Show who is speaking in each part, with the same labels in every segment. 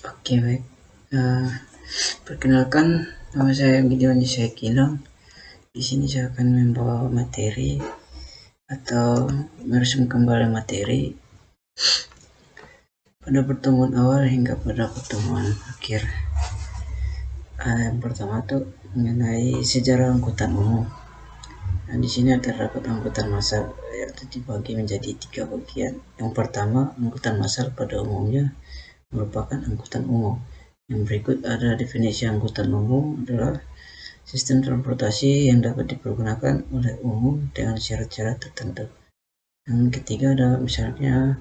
Speaker 1: Oke, baik. Nah, perkenalkan, nama saya Gideon Gilang. Di sini saya akan membawa materi atau meresum kembali materi pada pertemuan awal hingga pada pertemuan akhir. Yang pertama tuh mengenai sejarah angkutan umum. Nah, di sini terdapat angkutan massal yaitu dibagi menjadi 3 bagian. Yang pertama, angkutan massal pada umumnya merupakan angkutan umum. Yang berikut ada definisi angkutan umum adalah sistem transportasi yang dapat dipergunakan oleh umum dengan syarat-syarat tertentu. Yang ketiga ada misalnya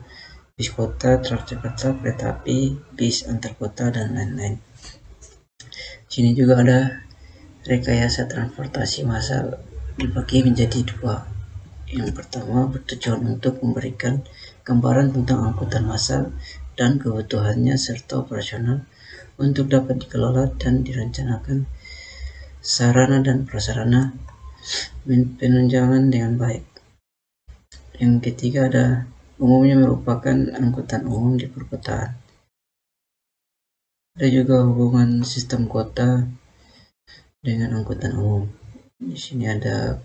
Speaker 1: bis kota, Transjakarta, kereta api, bis antar kota, dan lain-lain. Sini juga ada rekayasa transportasi massal dibagi menjadi 2. Yang pertama bertujuan untuk memberikan gambaran tentang angkutan massal dan kebutuhannya serta operasional untuk dapat dikelola dan direncanakan sarana dan prasarana penunjangan dengan baik. Yang ketiga ada umumnya merupakan angkutan umum di perkotaan. Ada juga hubungan sistem kota dengan angkutan umum. Di sini ada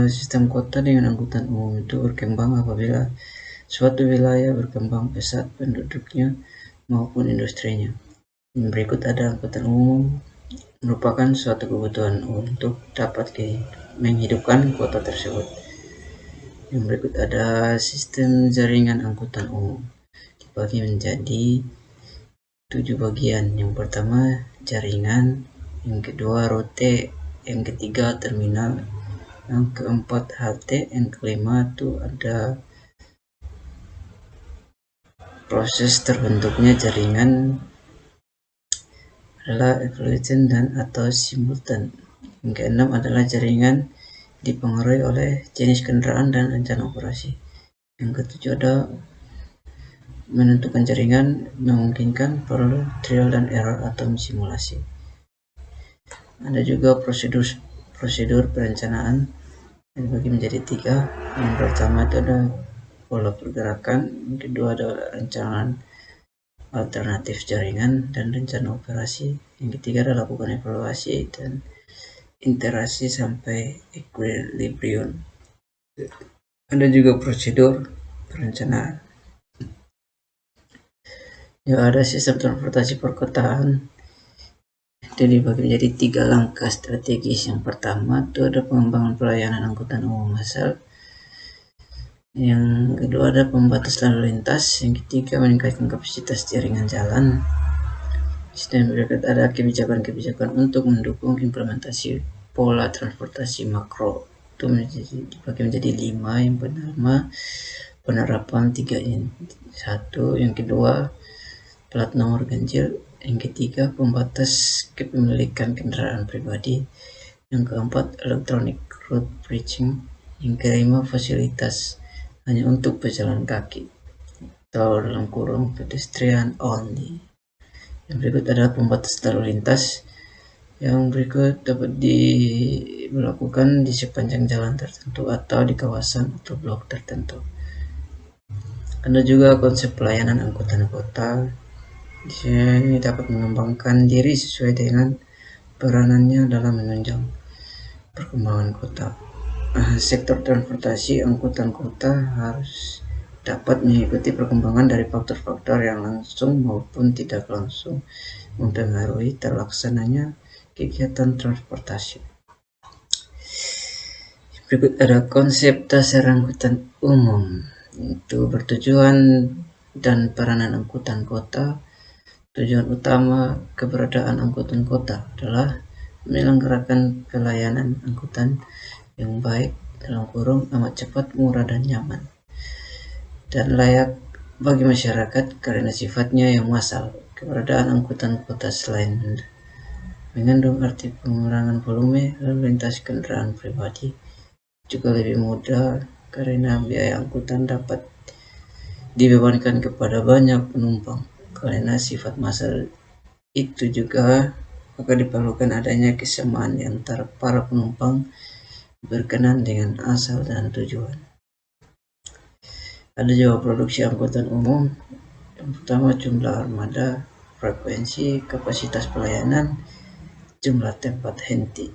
Speaker 1: sistem kota dengan angkutan umum itu berkembang apabila suatu wilayah berkembang pesat penduduknya maupun industrinya. Yang berikut ada angkutan umum merupakan suatu kebutuhan untuk dapat menghidupkan kota tersebut. Yang berikut ada sistem jaringan angkutan umum dibagi menjadi 7 bagian. Yang pertama jaringan, yang kedua rute, yang ketiga terminal, yang keempat halte, yang kelima itu ada proses terbentuknya jaringan adalah evolution dan atau simultan. Yang keenam adalah jaringan dipengaruhi oleh jenis kendaraan dan rencana operasi. Yang ketujuh ada menentukan jaringan memungkinkan perlu trial dan error atau simulasi. Ada juga prosedur perencanaan yang dibagi menjadi 3. Yang pertama itu ada pola pergerakan, yang kedua ada rencangan alternatif jaringan dan rencana operasi, yang ketiga adalah lakukan evaluasi dan interaksi sampai equilibrium. Ada juga prosedur perencanaan. Ya, ada sistem transportasi perkotaan itu dibagi menjadi 3 langkah strategis. Yang pertama itu ada pengembangan pelayanan angkutan umum massal, yang kedua ada pembatas lalu lintas, yang ketiga meningkatkan kapasitas jaringan jalan. Dan berikut ada kebijakan-kebijakan untuk mendukung implementasi pola transportasi makro itu dibagi menjadi 5. Yang pertama penerapan 3 in 1, yang kedua plat nomor ganjil, yang ketiga pembatas kepemilikan kendaraan pribadi, yang keempat electronic road bridging, yang kelima fasilitas hanya untuk pejalan kaki atau dalam kurung pedestrian only. Yang berikut adalah pembatas lalu lintas. Yang berikut dapat dilakukan di sepanjang jalan tertentu atau di kawasan atau blok tertentu. Ada juga konsep pelayanan angkutan kota. Di sini dapat mengembangkan diri sesuai dengan peranannya dalam menunjang perkembangan kota. Sektor transportasi angkutan kota harus dapat mengikuti perkembangan dari faktor-faktor yang langsung maupun tidak langsung mempengaruhi terlaksananya kegiatan transportasi. Berikut ada konsep dasar angkutan umum, itu bertujuan dan peranan angkutan kota. Tujuan utama keberadaan angkutan kota adalah menyelenggarakan pelayanan angkutan yang baik dalam kurung amat cepat, murah, dan nyaman, dan layak bagi masyarakat karena sifatnya yang massal. Keberadaan angkutan kota selain mengandung arti pengurangan volume lalu lintas kendaraan pribadi, juga lebih mudah karena biaya angkutan dapat dibebankan kepada banyak penumpang. Karena sifat massal itu juga maka diperlukan adanya kesamaan antara para penumpang berkenan dengan asal dan tujuan. Ada juga produksi angkutan umum Yang pertama jumlah armada, frekuensi, kapasitas pelayanan, jumlah tempat henti.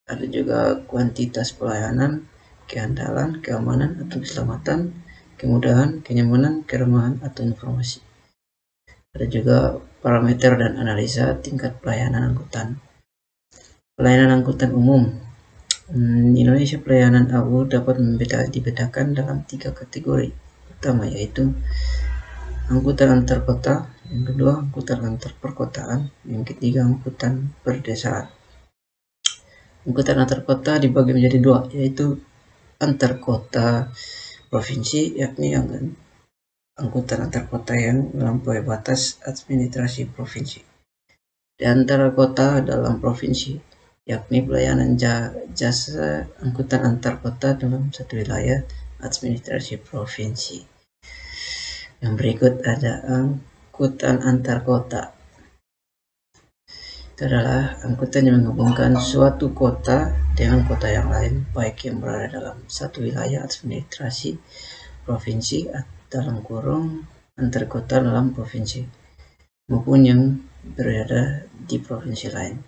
Speaker 1: Ada juga kuantitas pelayanan, keandalan, keamanan atau keselamatan, kemudahan, kenyamanan, keramahan atau informasi. Ada juga parameter dan analisa tingkat pelayanan angkutan. Pelayanan angkutan umum. Di Indonesia pelayanan AU dapat dibedakan dalam 3 kategori utama, yaitu angkutan antar kota, yang kedua angkutan antar perkotaan, yang ketiga angkutan perdesaan. Angkutan antar kota dibagi menjadi dua, yaitu antar kota provinsi, yakni angkutan antar kota yang melampaui batas administrasi provinsi. Di antara kota dalam provinsi, yakni pelayanan jasa angkutan antar kota dalam satu wilayah administrasi provinsi. Yang berikut ada angkutan antar kota. Itu adalah angkutan yang menghubungkan suatu kota dengan kota yang lain, baik yang berada dalam satu wilayah administrasi provinsi dalam kurung antar kota dalam provinsi, maupun yang berada di provinsi lain,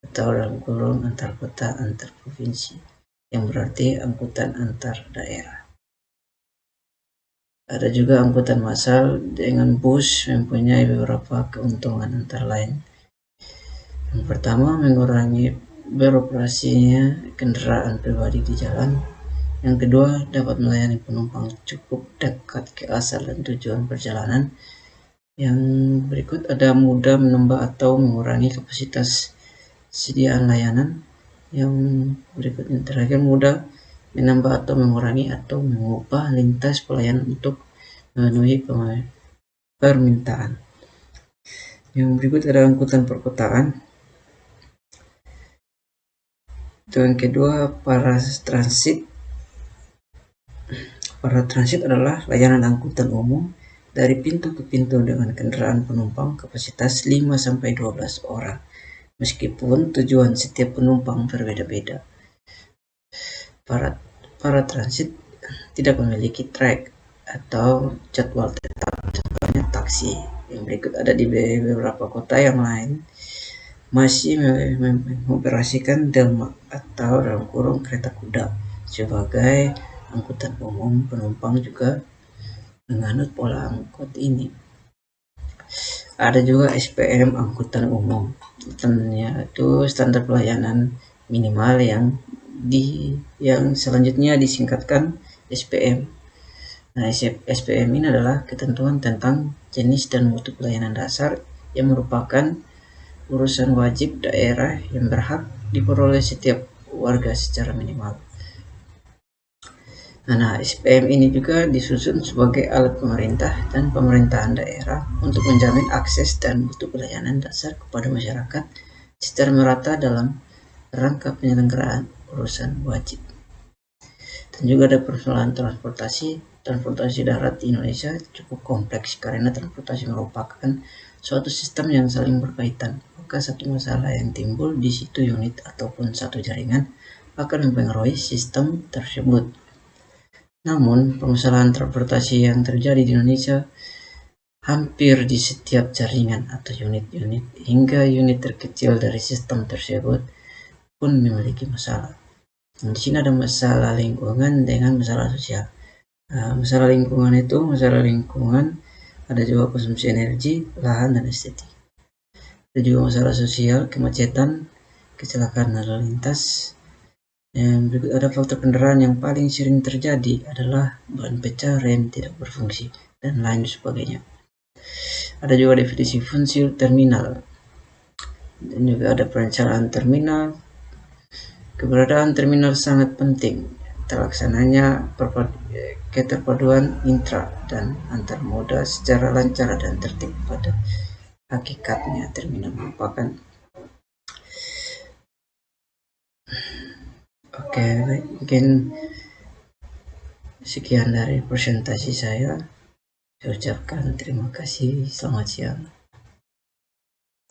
Speaker 1: atau dalam kurung antar kota antar provinsi, yang berarti angkutan antar daerah. Ada juga angkutan massal dengan bus mempunyai beberapa keuntungan antara lain. Yang pertama, mengurangi beroperasinya kendaraan pribadi di jalan. Yang kedua, dapat melayani penumpang cukup dekat ke asal dan tujuan perjalanan. Yang berikut ada mudah menambah atau mengurangi kapasitas sediaan layanan. Yang berikutnya terakhir, mudah menambah atau mengurangi atau mengubah lintas pelayanan untuk memenuhi permintaan. Yang berikut ada angkutan perkotaan. Yang kedua, para transit adalah layanan angkutan umum dari pintu ke pintu dengan kendaraan penumpang kapasitas 5-12 orang, meskipun tujuan setiap penumpang berbeda-beda. Para transit tidak memiliki trek atau jadwal tetap, contohnya taksi. Yang berikut ada di beberapa kota yang lain masih mengoperasikan delma atau dalam kurung kereta kuda sebagai angkutan umum. Penumpang juga menganut pola angkut ini. Ada juga SPM angkutan umum, yaitu standar pelayanan minimal yang selanjutnya disingkatkan SPM. Nah, SPM ini adalah ketentuan tentang jenis dan mutu pelayanan dasar yang merupakan urusan wajib daerah yang berhak diperoleh setiap warga secara minimal. Nah, SPM ini juga disusun sebagai alat pemerintah dan pemerintahan daerah untuk menjamin akses dan mutu pelayanan dasar kepada masyarakat secara merata dalam rangka penyelenggaraan urusan wajib. Dan juga ada persoalan transportasi darat di Indonesia cukup kompleks karena transportasi merupakan suatu sistem yang saling berkaitan. Maka satu masalah yang timbul di situ unit ataupun satu jaringan akan mempengaruhi sistem tersebut. Namun, permasalahan transportasi yang terjadi di Indonesia hampir di setiap jaringan atau unit-unit hingga unit terkecil dari sistem tersebut pun memiliki masalah. Di sini ada masalah lingkungan dengan masalah sosial. Masalah lingkungan ada juga konsumsi energi, lahan, dan estetik. Ada juga masalah sosial, kemacetan, kecelakaan lalu lintas. Yang berikut ada faktor kendaraan yang paling sering terjadi adalah ban pecah, rem tidak berfungsi, dan lain sebagainya. Ada juga definisi fungsi terminal, dan juga ada perencanaan terminal. Keberadaan terminal sangat penting terlaksananya keterpaduan intra dan antar moda secara lancar dan tertib. Pada hakikatnya terminal merupakan baik, mungkin sekian dari presentasi saya. Saya ucapkan terima kasih. Selamat siang.